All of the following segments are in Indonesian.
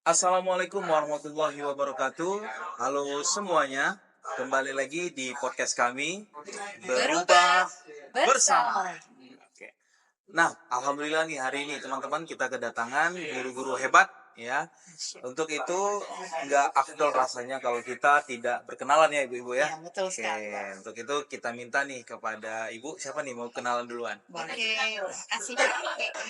Assalamualaikum warahmatullahi wabarakatuh. Halo semuanya, kembali lagi di podcast kami Berubah Bersama. Oke. Nah, alhamdulillah nih hari ini teman-teman kita kedatangan guru-guru hebat ya. Untuk itu nggak afdol rasanya kalau kita tidak berkenalan ya ibu-ibu ya. Ya, betul Oke, sekali. untuk itu kita minta nih kepada ibu siapa nih mau kenalan duluan? Oke, terima kasih.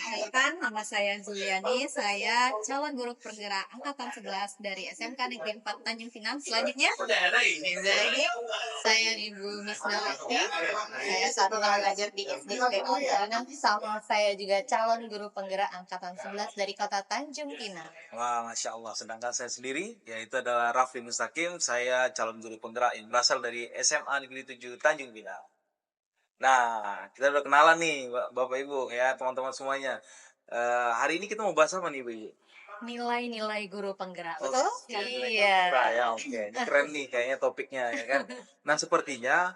Kenalkan, nama saya Zuliani, saya calon guru penggerak angkatan 11 dari SMK Negeri 4 Tanjung Pinang. Selanjutnya, ini saya Ibu Misnawati, saya saat ini belajar di SDPU dan sama saya juga calon guru penggerak angkatan 11 dari kota Tanjung Pinang. Wah, Masya Allah. Sedangkan saya sendiri, yaitu adalah Rafli Mustaqim. Saya calon guru penggerak yang berasal dari SMA Negeri 7 Tanjung Pinang. Nah, kita udah kenalan nih, Bapak Ibu, ya teman-teman semuanya. Hari ini kita mau bahas apa nih, Ibu? Nilai-nilai guru penggerak, Oh, betul? Iya. ya, oke. Ini keren nih kayaknya topiknya, ya kan? Nah, sepertinya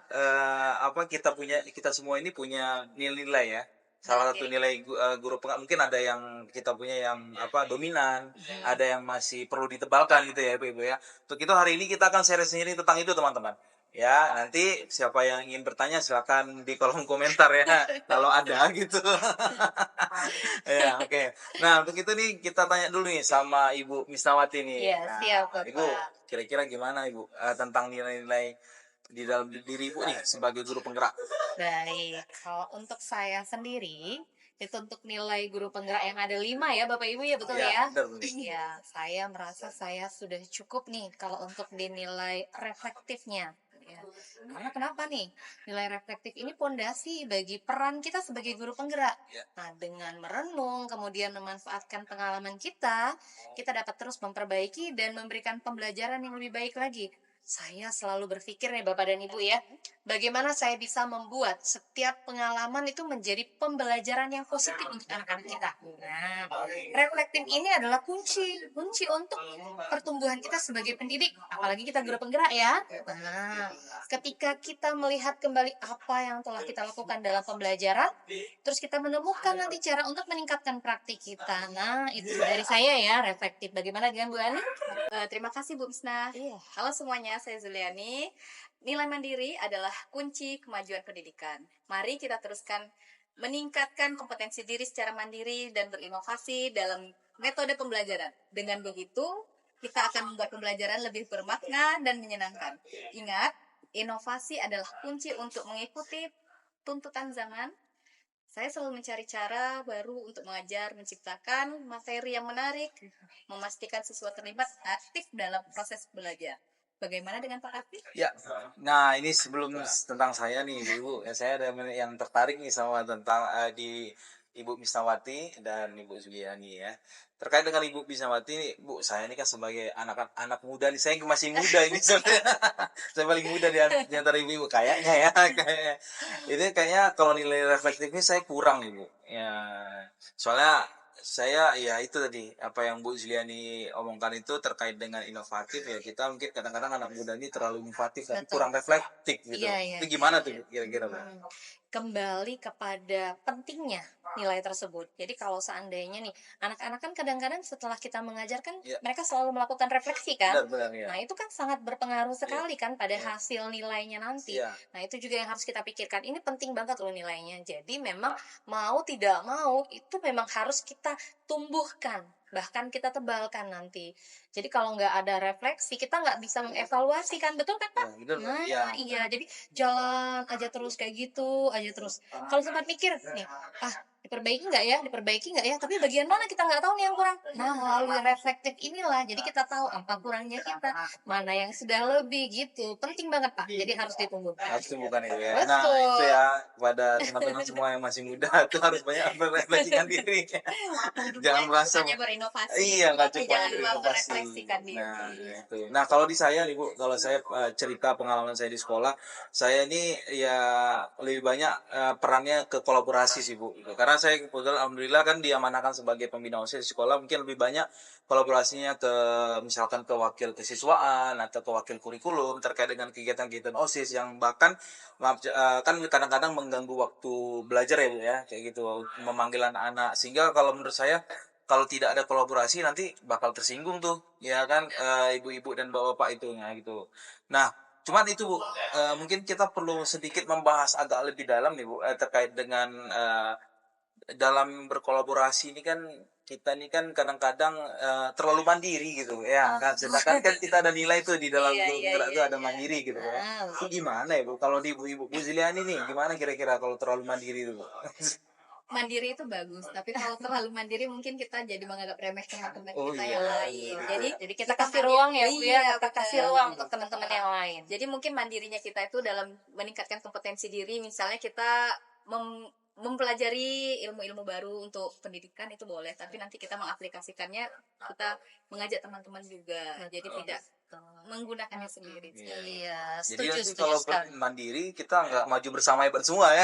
kita semua ini punya nilai-nilai ya. Salah satu Oke. nilai guru penggerak mungkin ada yang kita punya yang dominan, ada yang masih perlu ditebalkan gitu ya, Ibu ya. Untuk itu hari ini kita akan share sendiri tentang itu, teman-teman. Ya, nanti siapa yang ingin bertanya silakan di kolom komentar ya, kalau ada gitu. Ya, oke. Nah, untuk itu nih kita tanya dulu nih sama Ibu Misnawati nih. Iya, Nah, siap, Ibu, Bapak. kira-kira gimana Ibu tentang nilai-nilai di dalam diri Ibu nih sebagai guru penggerak? Baik, kalau untuk saya sendiri, itu untuk nilai guru penggerak yang ada 5 ya Bapak Ibu ya, betul Ya, ya? benar benar. Iya, saya merasa saya sudah cukup nih kalau untuk dinilai reflektifnya. Ya. Karena kenapa nih? Nilai reflektif ini pondasi bagi peran kita sebagai guru penggerak. Ya. Nah, dengan merenung, kemudian memanfaatkan pengalaman kita dapat terus memperbaiki dan memberikan pembelajaran yang lebih baik lagi. Saya selalu berpikir nih Bapak dan Ibu ya, bagaimana saya bisa membuat setiap pengalaman itu menjadi pembelajaran yang positif untuk anak-anak kita. Nah, reflektif ini adalah kunci untuk pertumbuhan kita sebagai pendidik, apalagi kita guru penggerak ya. Nah, ketika kita melihat kembali apa yang telah kita lakukan dalam pembelajaran, terus kita menemukan nanti cara untuk meningkatkan praktik kita. Nah, itu dari saya ya, reflektif. Bagaimana dengan Bu Ani? Terima kasih Bu Misna. Iya. Halo semuanya, saya Zuliani. Nilai mandiri adalah kunci kemajuan pendidikan. Mari kita teruskan meningkatkan kompetensi diri secara mandiri dan berinovasi dalam metode pembelajaran. Dengan begitu, kita akan membuat pembelajaran lebih bermakna dan menyenangkan. Ingat, inovasi adalah kunci untuk mengikuti tuntutan zaman. Saya selalu mencari cara baru untuk mengajar, menciptakan materi yang menarik, memastikan siswa terlibat aktif dalam proses belajar. Bagaimana dengan Pak Aktif? Ya. Nah, ini sebelum tentang saya nih, Ibu. Saya ada yang tertarik nih sama tentang di Ibu Misnawati dan Ibu Zuliani ya. Terkait dengan Ibu Misnawati, Bu, saya ini kan sebagai anak muda nih, saya masih muda ini sebenarnya. Saya paling muda di antara ibu kayaknya ya, kayaknya. Itu kayaknya kalau nilai reflektifnya saya kurang, Ibu. Ya, soalnya saya ya itu tadi apa yang Bu Zuliani omongkan itu terkait dengan inovatif ya, kita mungkin kadang-kadang anak muda ini terlalu inovatif tapi Betul. kurang reflektif gitu. Iya, iya. Itu gimana tuh kira-kira Bu? Kembali kepada pentingnya nilai tersebut. Jadi kalau seandainya nih, anak-anak kan kadang-kadang setelah kita mengajarkan, Ya, mereka selalu melakukan refleksi kan? benar-benar ya. Nah, itu kan sangat berpengaruh Iya, sekali kan pada iya, hasil nilainya nanti. iya. Nah, itu juga yang harus kita pikirkan. Ini penting banget loh nilainya. Jadi memang mau tidak mau itu memang harus kita tumbuhkan, bahkan kita tebalkan nanti. Jadi kalau nggak ada refleksi, kita nggak bisa mengevaluasi kan, betul kan Pak? Ya, benar, Nah, ya. iya. Jadi jalan aja terus kayak gitu aja terus. Kalau sempat mikir nih, ah diperbaiki nggak ya, tapi bagian mana kita nggak tahu nih yang kurang. Nah, melalui reflektif inilah jadi kita tahu apa kurangnya kita, mana yang sudah lebih gitu. Penting banget Pak, jadi harus ditumbuhkan. Harus tumbuhkan itu ya. Nah, Betul. itu ya kepada teman-teman semua yang masih muda itu harus banyak merefleksikan diri. Jangan merasa Hanya berinovasi, iya nggak tapi cepat jangan lupa berinovasi. merefleksikan diri. Nah, itu. Nah, kalau di saya nih Bu, kalau saya cerita pengalaman saya di sekolah, saya ini ya lebih banyak perannya ke kolaborasi sih Bu. Gitu. Karena saya kebetulan alhamdulillah kan diamanahkan sebagai pembina OSIS di sekolah, mungkin lebih banyak kolaborasinya ke misalkan ke wakil kesiswaan atau ke wakil kurikulum terkait dengan kegiatan-kegiatan OSIS yang bahkan kan kadang-kadang mengganggu waktu belajar ya Bu ya, kayak gitu, memanggil anak-anak sehingga kalau menurut saya kalau tidak ada kolaborasi nanti bakal tersinggung tuh, ya kan, ibu-ibu dan bapak-bapak itu, nah gitu. Nah, cuman itu Bu, mungkin kita perlu sedikit membahas agak lebih dalam nih Bu, terkait dengan dalam berkolaborasi ini kan kita ini kan kadang-kadang terlalu mandiri gitu ya kan, sedangkan kan kita ada nilai tuh di dalam Iya, grup iya, gerak iya, itu ada iya. mandiri gitu ya. Ah, Itu gimana ya Bu kalau di ibu-ibu Bu Ziliani nih, gimana kira-kira kalau terlalu mandiri itu Bu? Mandiri itu bagus, tapi kalau terlalu mandiri mungkin kita jadi menganggap remeh teman-teman Oh kita iya, yang iya, lain. iya. Jadi kita kita kasih hanya- ruang ya Bu ya, iya, kita kasih betul. ruang untuk teman-teman yang lain. Jadi mungkin mandirinya kita itu dalam meningkatkan kompetensi diri, misalnya kita mempelajari ilmu-ilmu baru untuk pendidikan itu boleh, tapi nanti kita mengaplikasikannya, kita mengajak teman-teman juga. Jadi tidak menggunakannya sendiri. Iya, Jadi setuju, nanti setuju kalau sekali. mandiri kita nggak maju bersama bersama ya,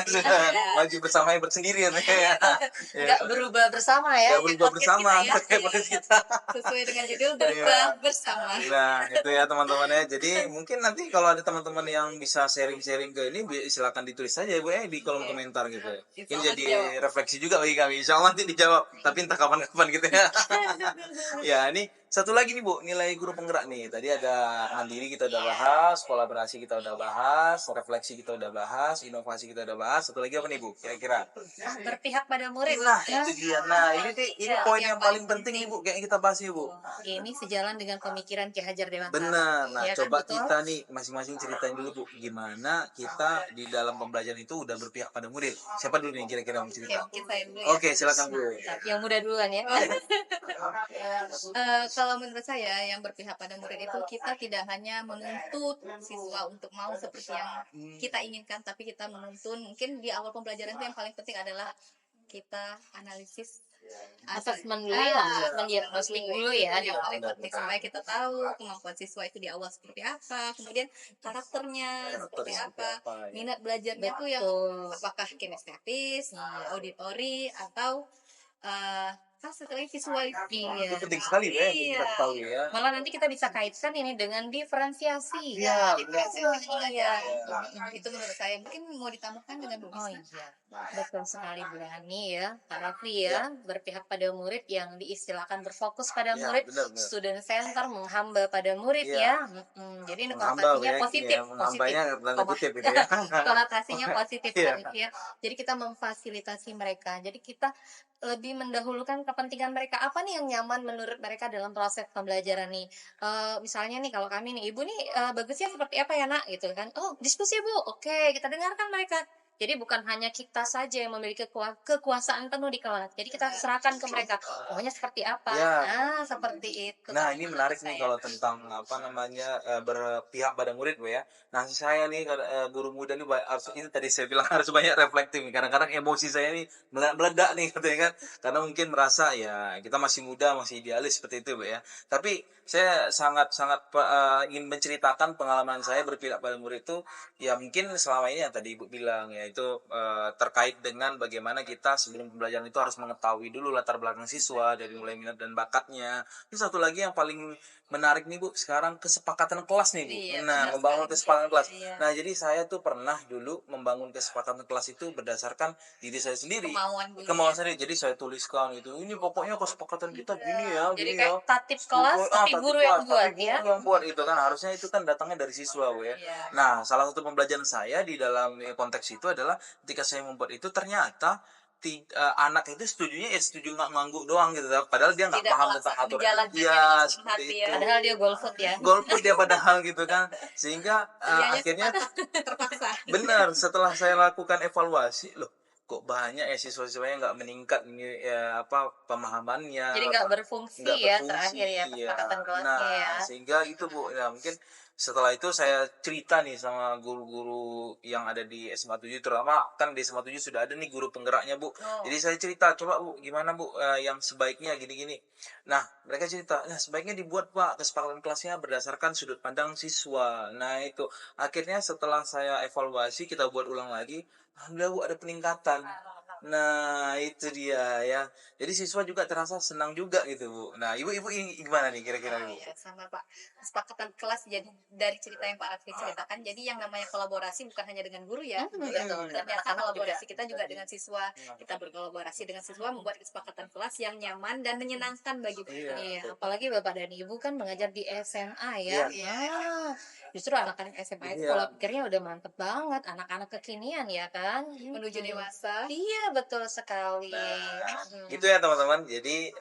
maju bersama bersendiri ya. Nggak berubah bersama ya. Nggak berubah podcast bersama kita ya. kayak podcast kita. Sesuai dengan judul berubah bersama. Nah, itu ya teman-teman ya. Jadi mungkin nanti kalau ada teman-teman yang bisa sharing-sharing ke ini, silakan ditulis saja ya Bu ya di kolom komentar gitu ya. Ini jadi refleksi juga bagi kami. Insya Allah nanti dijawab, tapi entah kapan-kapan gitu ya. Ya, ini satu lagi nih Bu, nilai guru penggerak nih. Tadi ada mandiri kita udah bahas, kolaborasi kita udah bahas, refleksi kita udah bahas, inovasi kita udah bahas. Satu lagi apa nih Bu? Kira-kira? Berpihak pada murid. Nah, itu dia. Nah, ini poin yang paling penting nih Bu, kayak kita bahas nih Bu. Ini sejalan dengan pemikiran Ki Hajar Dewantara. Benar. Nah, Ya kan, coba betul? kita nih masing-masing ceritain dulu Bu, gimana kita di dalam pembelajaran itu udah berpihak pada murid. Siapa dulu nih kira-kira mau Oke, cerita? mungkin saya dulu ya. Oke, silakan Bu. Yang muda duluan ya. Kalau menurut saya yang berpihak pada murid itu kita tidak hanya menuntut siswa untuk mau seperti yang kita inginkan, tapi kita menuntun mungkin di awal pembelajaran itu yang paling penting adalah kita analisis Asesmen dulu ya, mendiagnostik dulu ya. yang paling penting supaya kita tahu kemampuan siswa itu di awal seperti apa, kemudian karakternya seperti apa, minat belajarnya itu yang apakah kinestetis, auditori, atau setelah visual. Itu penting sekali ya Iya. kita tahu ya. Malah nanti kita bisa kaitkan ini dengan diferensiasi. Iya, Iya. Itu menurut saya mungkin mau ditambahkan dengan Bu Oh Bisma. iya, betul sekali Bu Yani ya, Pak Rafli ya, berpihak pada murid yang diistilahkan berfokus pada Iya, murid, benar, benar. student center, menghamba pada murid Iya. ya. Jadi ini Menghamba konotasinya ya, positif, ya, menghambanya tanda kutip gitu ya. konotasinya positif Iya. Arif, ya. Jadi kita memfasilitasi mereka. Jadi kita lebih mendahulukan kepentingan mereka. Apa nih yang nyaman menurut mereka dalam proses pembelajaran nih? Misalnya nih kalau kami nih, ibu nih bagusnya seperti apa ya nak? Gitu kan? Oh diskusi Bu. Oke, kita dengarkan mereka. Jadi bukan hanya kita saja yang memiliki kekuasaan penuh di kelas. Jadi kita serahkan ke mereka. Pokoknya seperti apa? Ya. Nah, seperti itu. Nah, ini menarik nih kalau tentang apa namanya berpihak pada murid Bu ya. Nah, saya nih guru muda nih harus ini tadi saya bilang harus banyak reflektif nih. Kadang-kadang emosi saya nih meledak nih katanya kan. Karena mungkin merasa ya kita masih muda, masih idealis seperti itu Bu ya. Tapi saya sangat-sangat ingin menceritakan pengalaman saya berpihak pada murid itu ya mungkin selama ini yang tadi Ibu bilang ya itu terkait dengan bagaimana kita sebelum pembelajaran itu harus mengetahui dulu latar belakang siswa dari mulai minat dan bakatnya. Ini satu lagi yang paling menarik nih Bu, sekarang kesepakatan kelas nih Bu. Iya, Nah, benar membangun sekali. kesepakatan kelas. Iya. Nah, jadi saya tuh pernah dulu membangun kesepakatan kelas itu berdasarkan diri saya sendiri. Kemauan dulu. Kemauan sendiri. Jadi saya tuliskan itu. Ini pokoknya kesepakatan kita gini ya, Jadi gini kayak ya. tatip kelas, tapi guru yang buat ya. Guru yang buat itu kan harusnya itu kan datangnya dari siswa Bu ya. Iya. Nah, salah satu pembelajaran saya di dalam konteks itu adalah ketika saya membuat itu ternyata anak itu setujunya ya setuju ngangguk doang gitu, padahal dia nggak Tidak paham melaksanakan, tentang aturan. menjalankannya Iya, dengan seperti hati ya. itu. Padahal dia golput ya. Golput dia padahal gitu kan, sehingga akhirnya terpaksa. benar setelah saya lakukan evaluasi loh kok banyak ya siswa-siswa yang nggak meningkat ini ya apa pemahamannya. Jadi nggak berfungsi Nggak ya berfungsi, terakhir ya kesepakatan kelasnya nah, ya. sehingga itu Bu, ya mungkin setelah itu saya cerita nih sama guru-guru yang ada di SMA 7, terutama kan di SMA 7 sudah ada nih guru penggeraknya Bu. Jadi saya cerita, coba Bu gimana Bu yang sebaiknya gini-gini. Nah mereka cerita, nah sebaiknya dibuat Pak kesepakatan kelasnya berdasarkan sudut pandang siswa. Nah itu akhirnya setelah saya evaluasi kita buat ulang lagi, alhamdulillah Bu ada peningkatan. Nah, itu dia ya. Jadi siswa juga terasa senang juga gitu, Bu. Nah, Ibu ini gimana nih kira-kira, Bu? Ya, sama Pak. Kesepakatan kelas jadi dari cerita yang Pak Alfi ceritakan, jadi yang namanya kolaborasi bukan hanya dengan guru ya. Betul. Dan Ternyata anak-anak kolaborasi kita juga dengan siswa. Kita berkolaborasi dengan siswa membuat kesepakatan kelas yang nyaman dan menyenangkan bagi Iya. mereka. Iya, apalagi Bapak dan Ibu kan mengajar di SMA ya. Iya. Justru anak-anak SMA itu Iya. pola pikirnya udah mantep banget, anak-anak kekinian ya kan. Menuju dewasa. Iya, betul sekali. Gitu ya teman-teman. Jadi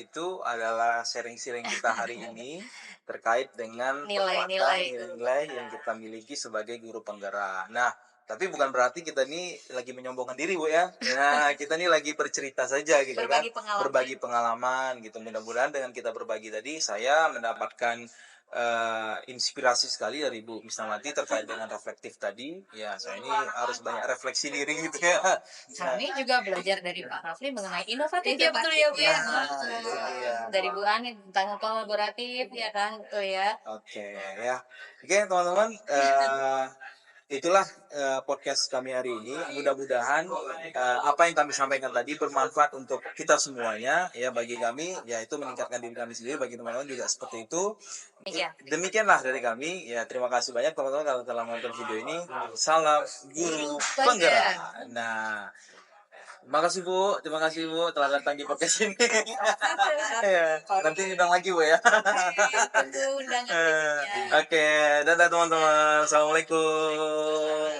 itu adalah sharing-sharing kita hari ini terkait dengan Nilai-nilai. nilai yang kita miliki sebagai guru penggerak. Nah, tapi bukan berarti kita ini lagi menyombongkan diri, Bu ya. Nah, kita ini lagi bercerita saja gitu Berbagi kan. pengalaman. Berbagi pengalaman gitu. Mudah-mudahan dengan kita berbagi tadi saya mendapatkan inspirasi sekali dari Bu Misnawati terkait dengan reflektif tadi. Ya, saya ini harus banyak refleksi diri gitu ya. Kami juga belajar dari Pak Rafli mengenai inovatif ya, betul ya Bu ya. Nah, itu dia. Dari Bu Ani tentang kolaboratif ya kan, betul ya. Oke ya. Oke teman-teman, itulah podcast kami hari ini. Mudah-mudahan apa yang kami sampaikan tadi bermanfaat untuk kita semuanya ya, bagi kami yaitu meningkatkan diri kami sendiri, bagi teman-teman juga seperti itu. Iya. Demikianlah dari kami ya. Terima kasih banyak teman-teman kalau telah menonton video ini. Salam guru penggerak. Nah, terima kasih Bu telah datang di podcast ini. Ya, nanti undang lagi Bu ya. Tunggu undangan berikutnya. Oke, dadah teman-teman. Assalamualaikum.